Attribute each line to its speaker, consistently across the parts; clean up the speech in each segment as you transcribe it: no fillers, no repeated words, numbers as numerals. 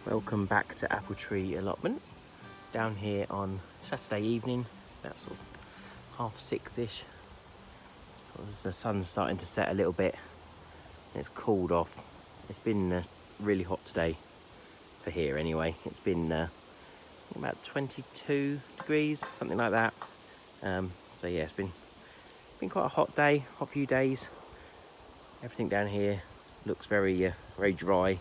Speaker 1: Welcome back to Apple Tree Allotment. Down here on Saturday evening, about sort of 6:30ish. So as the sun's starting to set a little bit, and it's cooled off. It's been really hot today for here anyway. It's been about 22 degrees, something like that. So yeah, it's been quite a hot day, hot few days. Everything down here looks very dry.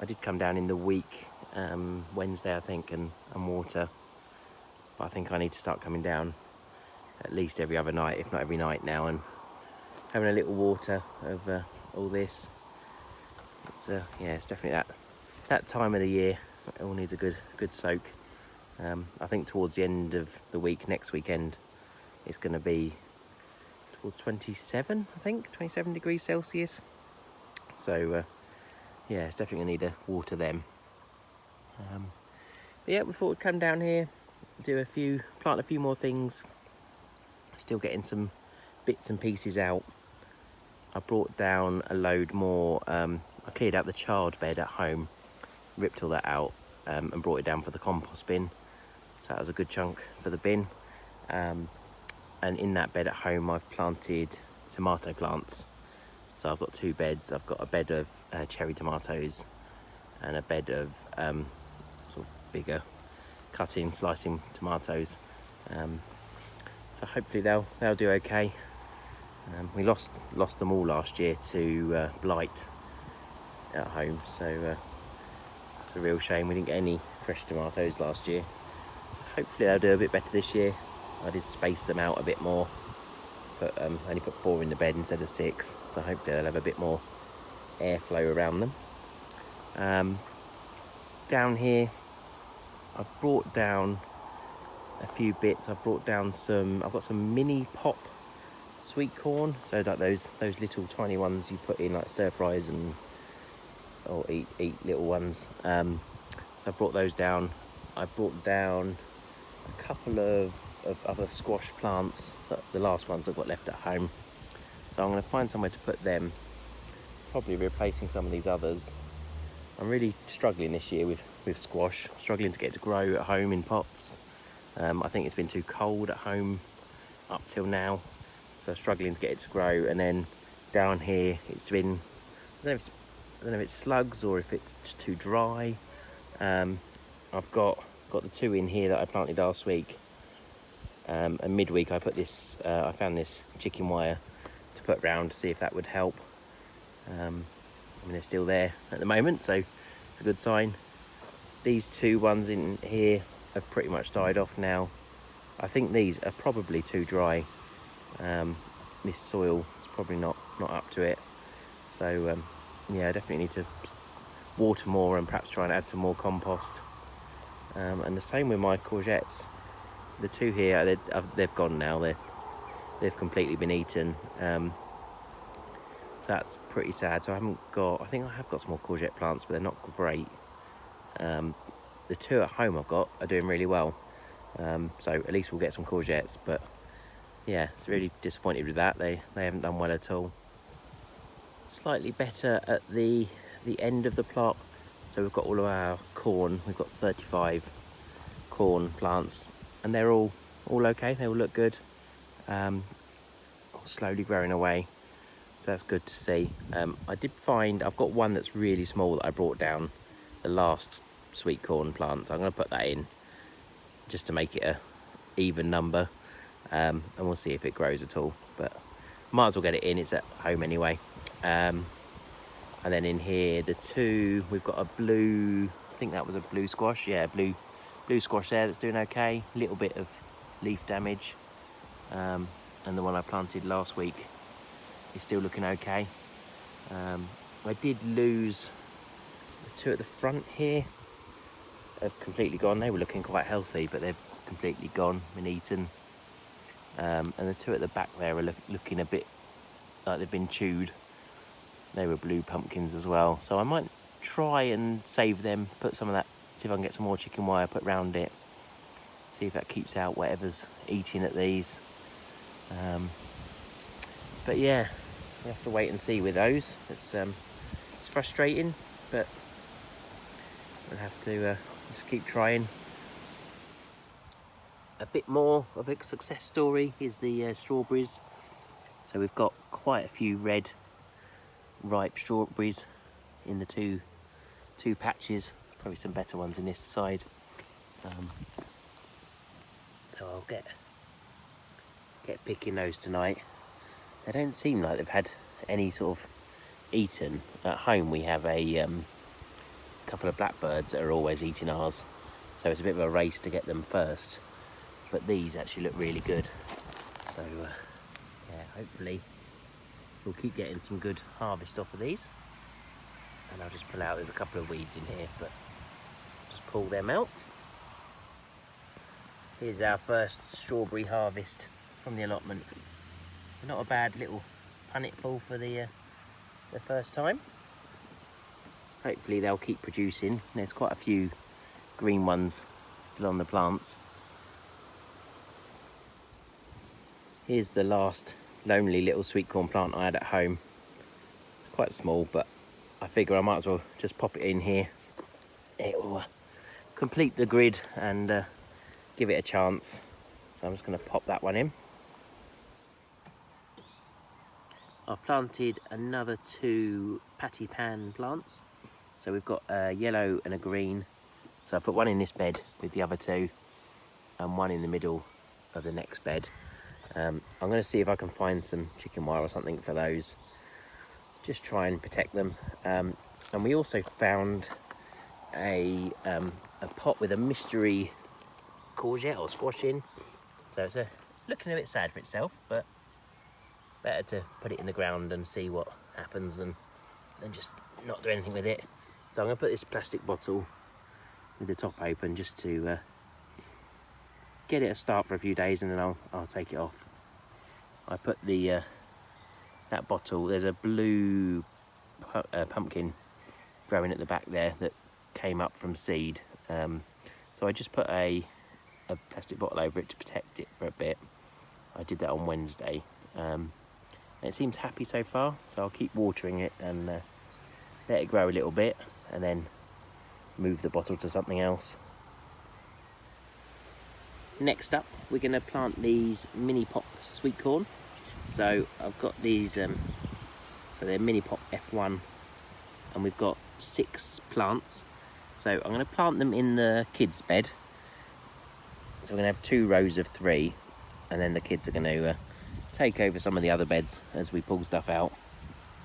Speaker 1: I did come down in the week, Wednesday I think, and water. But I think I need to start coming down at least every other night, if not every night now, and having a little water of all this. Yeah, it's definitely that time of the year. It all needs a good soak. I think towards the end of the week, next weekend, it's going to be towards 27, I think, 27 degrees Celsius. So yeah, it's definitely going to need to water them. But yeah, we thought we'd come down here, plant a few more things. Still getting some bits and pieces out. I brought down a load more. I cleared out the chard bed at home, ripped all that out, and brought it down for the compost bin. So that was a good chunk for the bin. And in that bed at home, I've planted tomato plants. So I've got two beds. I've got a bed of cherry tomatoes and a bed of sort of bigger cutting, slicing tomatoes. So hopefully they'll do okay. We lost them all last year to blight at home, so it's a real shame we didn't get any fresh tomatoes last year. So hopefully they'll do a bit better this year. I did space them out a bit more, but only put 4 in the bed instead of 6, so hopefully they'll have a bit more airflow around them. Down here I've brought down a few bits. I've got some mini pop sweet corn, so like those little tiny ones you put in like stir fries or eat little ones. So I brought those down. I brought down a couple of other squash plants, the last ones I've got left at home. So I'm going to find somewhere to put them, probably replacing some of these others. I'm really struggling this year with squash, struggling to get it to grow at home in pots. I think it's been too cold at home up till now, so struggling to get it to grow. And then down here it's been, I don't know if it's slugs or if it's just too dry. I've got the 2 in here that I planted last week, and midweek I put this. I found this chicken wire to put round to see if that would help. I mean, they're still there at the moment, so it's a good sign. These 2 ones in here have pretty much died off now. I think these are probably too dry. This soil is probably not up to it. So yeah, I definitely need to water more and perhaps try and add some more compost. And the same with my courgettes. The 2 here, they've gone now. They've completely been eaten. So that's pretty sad. So I think I have got some more courgette plants, but they're not great. The 2 at home I've got are doing really well. So at least we'll get some courgettes, but yeah, it's really disappointed with that. They haven't done well at all. Slightly better at the end of the plot. So we've got all of our corn. We've got 35 corn plants, and they're all okay. They all look good. All slowly growing away, so that's good to see. I did find I've got one that's really small that I brought down, the last sweet corn plant. So I'm going to put that in just to make it a even number, and we'll see if it grows at all, but might as well get it in. It's at home anyway. And then in here, the 2, we've got a blue, I think that was a blue squash. Yeah, blue squash there that's doing okay. A little bit of leaf damage. And the one I planted last week is still looking okay. I did lose the 2 at the front here. Have completely gone. They were looking quite healthy, but they've completely gone, been eaten. And the 2 at the back there are looking a bit like they've been chewed. They were blue pumpkins as well, so I might try and save them, put some of that, see if I can get some more chicken wire put round it, see if that keeps out whatever's eating at these. But yeah, we have to wait and see with those. It's frustrating, but we'll have to just keep trying. A bit more of a success story is the strawberries. So we've got quite a few red ripe strawberries in the two patches. Probably some better ones in this side. So I'll get picking those tonight. They don't seem like they've had any sort of eaten. At home we have a couple of blackbirds that are always eating ours, so it's a bit of a race to get them first. But these actually look really good, so yeah, hopefully we'll keep getting some good harvest off of these. And I'll just pull out, there's a couple of weeds in here, but just pull them out. Here's our first strawberry harvest from the allotment. So not a bad little punnetful for the first time. Hopefully they'll keep producing. There's quite a few green ones still on the plants. Here's the last lonely little sweet corn plant I had at home. It's quite small, but I figure I might as well just pop it in here. It will complete the grid and give it a chance. So I'm just going to pop that one in. I've planted another 2 patty pan plants. So we've got a yellow and a green. So I put one in this bed with the other 2 and one in the middle of the next bed. I'm going to see if I can find some chicken wire or something for those. Just try and protect them. And we also found a pot with a mystery courgette or squash in. So it's looking a bit sad for itself, but better to put it in the ground and see what happens than just not do anything with it. So I'm going to put this plastic bottle with the top open just to get it a start for a few days, and then I'll take it off. I put the that bottle, there's a blue pumpkin growing at the back there that came up from seed. So I just put a plastic bottle over it to protect it for a bit. I did that on Wednesday. And it seems happy so far, so I'll keep watering it and let it grow a little bit, and then move the bottle to something else. Next up, we're going to plant these mini pop sweet corn. So I've got these, so they're mini pop F1, and we've got 6 plants. So I'm going to plant them in the kids' bed. So we're going to have 2 rows of 3, and then the kids are going to take over some of the other beds as we pull stuff out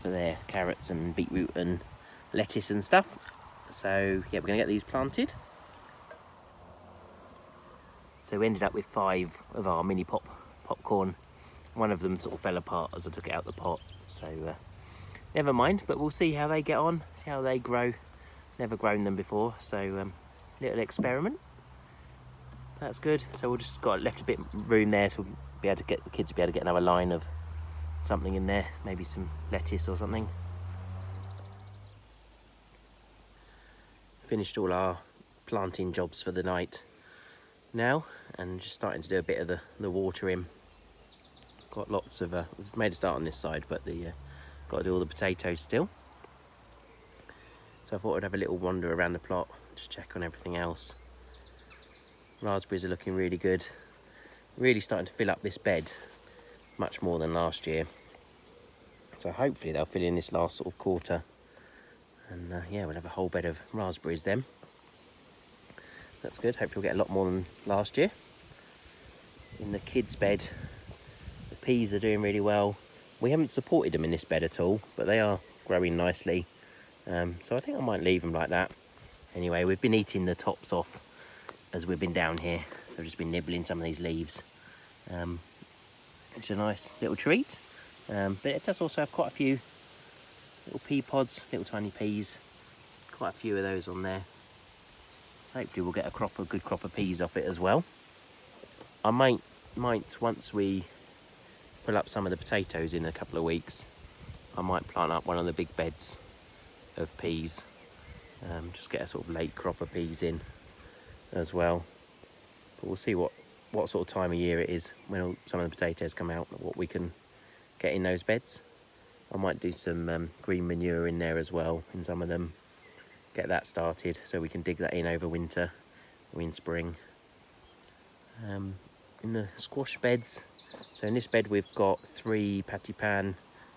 Speaker 1: for their carrots and beetroot and lettuce and stuff. So yeah, we're going to get these planted. So we ended up with 5 of our mini popcorn. One of them sort of fell apart as I took it out the pot, so never mind, but we'll see how they get on, see how they grow. Never grown them before, so little experiment. That's good. So we'll just left a bit room there, so we'll be able to get the kids to be able to get another line of something in there, maybe some lettuce or something. Finished all our planting jobs for the night now, and just starting to do a bit of the watering. Got lots of we've made a start on this side, but got to do all the potatoes still. So I thought I'd have a little wander around the plot, just check on everything else. Raspberries are looking really good. Really starting to fill up this bed much more than last year. So hopefully they'll fill in this last sort of quarter. And yeah, we'll have a whole bed of raspberries then. That's good. Hopefully we'll get a lot more than last year. In the kids' bed, the peas are doing really well. We haven't supported them in this bed at all, but they are growing nicely. So I think I might leave them like that. Anyway, we've been eating the tops off as we've been down here. So I've just been nibbling some of these leaves. It's a nice little treat. But it does also have quite a few little pea pods, little tiny peas. Quite a few of those on there. So hopefully we'll get a good crop of peas off it as well. I might once we pull up some of the potatoes in a couple of weeks, I might plant up one of the big beds of peas. Just get a sort of late crop of peas in as well. But we'll see what sort of time of year it is when some of the potatoes come out, what we can get in those beds. I might do some green manure in there as well in some of them. get that started so we can dig that in over winter or in spring. In the squash beds, so in this bed we've got 3 patipan.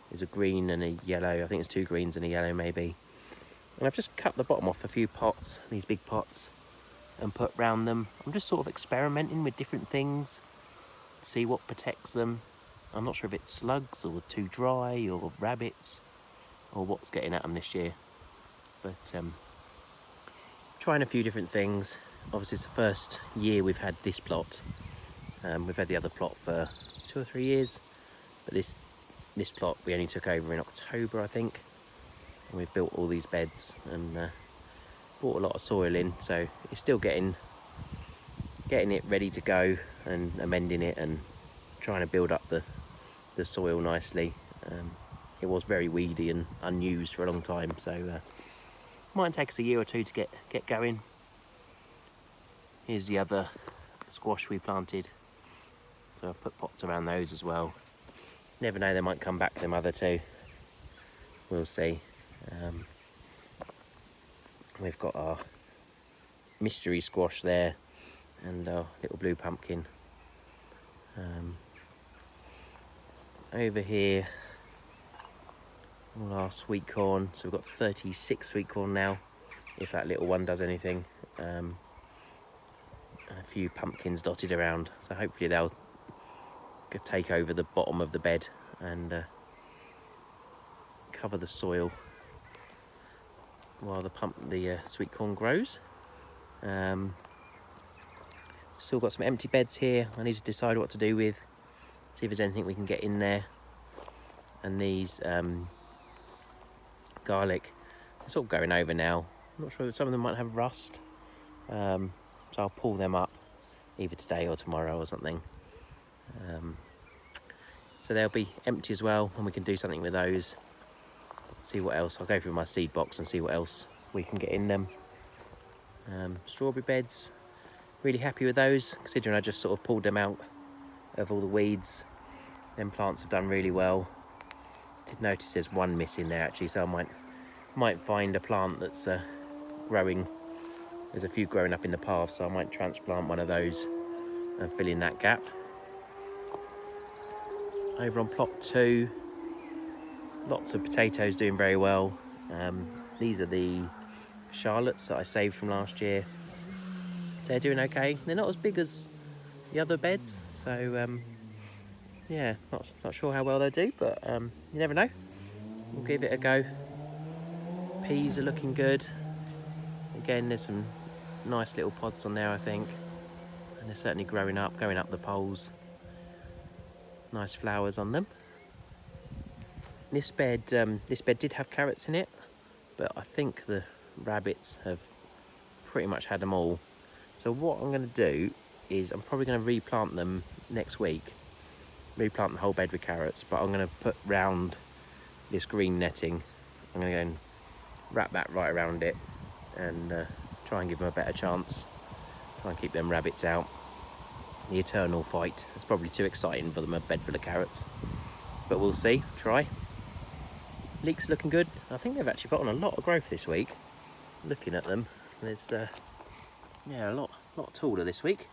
Speaker 1: There's a green and a yellow, I think it's 2 greens and a yellow maybe. And I've just cut the bottom off a few pots, these big pots, and put round them. I'm just sort of experimenting with different things, see what protects them. I'm not sure if it's slugs or too dry or rabbits or what's getting at them this year. But trying a few different things. Obviously it's the first year we've had this plot. We've had the other plot for 2 or 3 years, but this plot we only took over in October, I think. And we've built all these beds and brought a lot of soil in, so it's still getting it ready to go and amending it and trying to build up the soil nicely. It was very weedy and unused for a long time, so might take us a year or 2 to get going. Here's the other squash we planted, so I've put pots around those as well. Never know, they might come back, them other 2. We'll see. We've got our mystery squash there and our little blue pumpkin. Over here, all our sweet corn. So we've got 36 sweet corn now, if that little one does anything. And a few pumpkins dotted around. So hopefully they'll take over the bottom of the bed and cover the soil while the sweet corn grows. Still got some empty beds here I need to decide what to do with, see if there's anything we can get in there. And these garlic are sort of going over now. I'm not sure, some of them might have rust, so I'll pull them up either today or tomorrow or something. So they'll be empty as well, and we can do something with those. See what else. I'll go through my seed box and see what else we can get in them. Strawberry beds, really happy with those, considering I just sort of pulled them out of all the weeds. Them plants have done really well. Did notice there's one missing there actually, so I might find a plant that's growing. There's a few growing up in the path, so I might transplant one of those and fill in that gap. Over on plot 2, lots of potatoes doing very well. These are the Charlottes that I saved from last year. So they're doing okay. They're not as big as the other beds, so yeah, not sure how well they do, but you never know. We'll give it a go. Peas are looking good. Again, there's some nice little pods on there, I think, and they're certainly going up the poles. Nice flowers on them. This bed did have carrots in it, but I think the rabbits have pretty much had them all. So what I'm going to do is I'm probably going to replant them next week. Replant the whole bed with carrots, but I'm going to put round this green netting. I'm going to go and wrap that right around it and try and give them a better chance. Try and keep them rabbits out. The eternal fight. It's probably too exciting for them, a bed full of carrots. But we'll see, try. Leeks looking good. I think they've actually put on a lot of growth this week. Looking at them, there's yeah, a lot taller this week.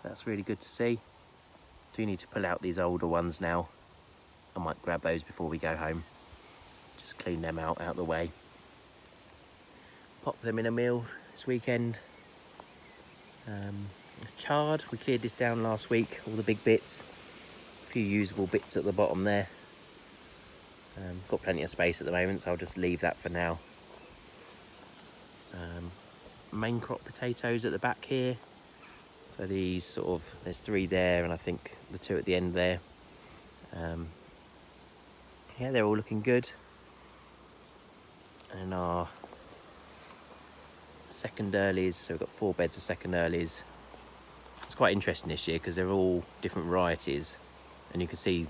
Speaker 1: That's really good to see. Do need to pull out these older ones now. I might grab those before we go home. Just clean them out the way. Pop them in a meal this weekend. Chard, we cleared this down last week, all the big bits. A few usable bits at the bottom there. Got plenty of space at the moment, so I'll just leave that for now. Main crop potatoes at the back here. So these sort of, there's 3 there, and I think the 2 at the end there. Yeah, they're all looking good. And our second earlies, so we've got 4 beds of second earlies. It's quite interesting this year because they're all different varieties, and you can see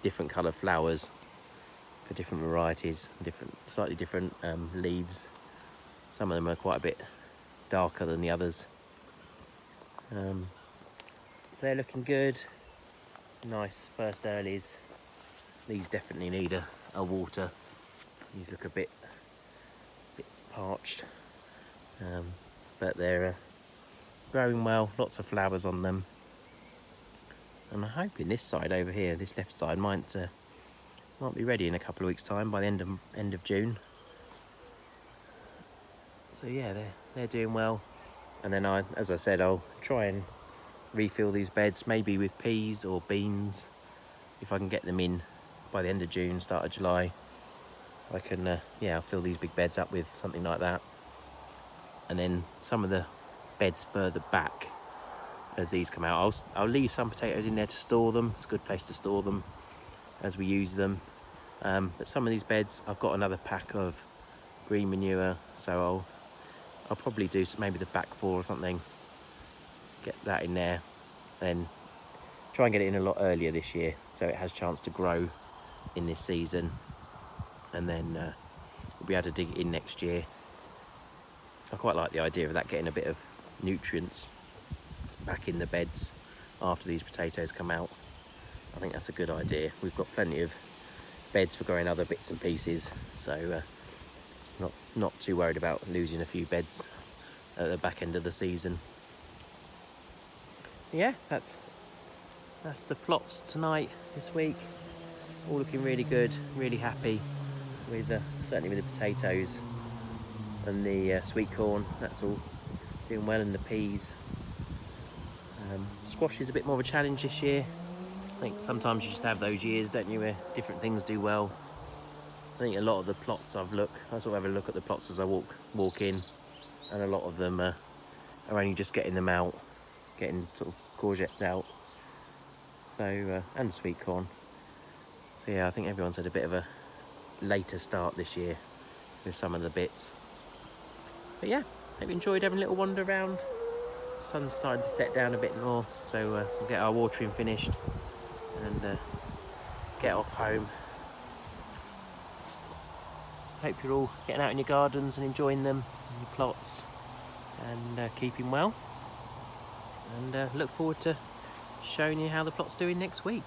Speaker 1: different coloured flowers for different varieties, slightly different leaves. Some of them are quite a bit darker than the others. So they're looking good. Nice first earlies. These definitely need a water. These look a bit parched, but they're growing well, lots of flowers on them. And I'm hoping this side over here, this left side, might be ready in a couple of weeks' time, by the end of June. So yeah, they're doing well. And then as I said, I'll try and refill these beds, maybe with peas or beans, if I can get them in by the end of June, start of July. I can I'll fill these big beds up with something like that. And then some of the beds further back, as these come out, I'll leave some potatoes in there to store them. It's a good place to store them as we use them. But some of these beds, I've got another pack of green manure, so I'll probably do maybe the back 4 or something, get that in there, and try and get it in a lot earlier this year so it has a chance to grow in this season, and then we'll be able to dig it in next year. I quite like the idea of that, getting a bit of nutrients back in the beds after these potatoes come out. I think that's a good idea. We've got plenty of beds for growing other bits and pieces, so not too worried about losing a few beds at the back end of the season. Yeah, that's the plots tonight, this week. All looking really good, really happy with certainly with the potatoes and the sweet corn. That's all doing well, and the peas. Squash is a bit more of a challenge this year. I think sometimes you just have those years, don't you, where different things do well. I think a lot of the plots I sort of have a look at the plots as I walk in, and a lot of them are only just getting them out, getting sort of courgettes out. So and sweet corn. So yeah, I think everyone's had a bit of a later start this year with some of the bits. But yeah, hope you enjoyed having a little wander around. The sun's starting to set down a bit more, so we'll get our watering finished and get off home. Hope you're all getting out in your gardens and enjoying them, and your plots, and keeping well. And look forward to showing you how the plot's doing next week.